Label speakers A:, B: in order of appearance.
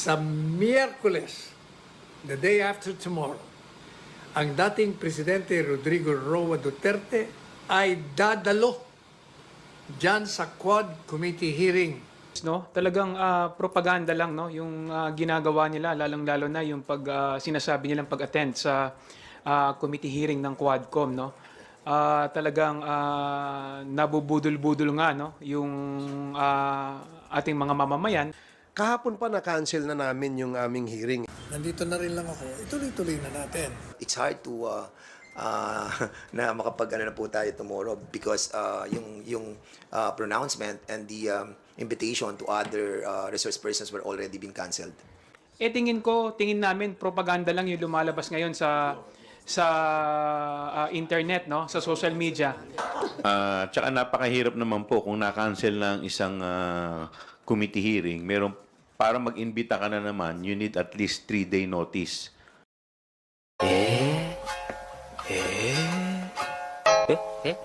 A: sa Miyerkules, the day after tomorrow, ang dating Presidente Rodrigo Roa Duterte ay dadalo dyan sa Quad Committee hearing.
B: No, talagang propaganda lang, no, yung ginagawa nila, lalong-lalo na yung sinasabi nilang pag-attend sa committee hearing ng Quadcom, no. Talagang nabubudol-budol nga, no, yung ating mga mamamayan.
C: Kahapon pa na-cancel na namin yung aming hearing.
A: Nandito na rin lang ako, ituloy-tuloy na natin.
D: It's hard to na makapag-ano na po tayo tomorrow because yung pronouncement and the invitation to other resource persons were already been canceled.
B: Tingin namin propaganda lang yung lumalabas ngayon sa internet, no, sa social media.
E: Tsaka napakahirap naman po kung na-cancel ng isang committee hearing. Para mag-imbita ka na naman, you need at least 3-day notice.
F: Eh?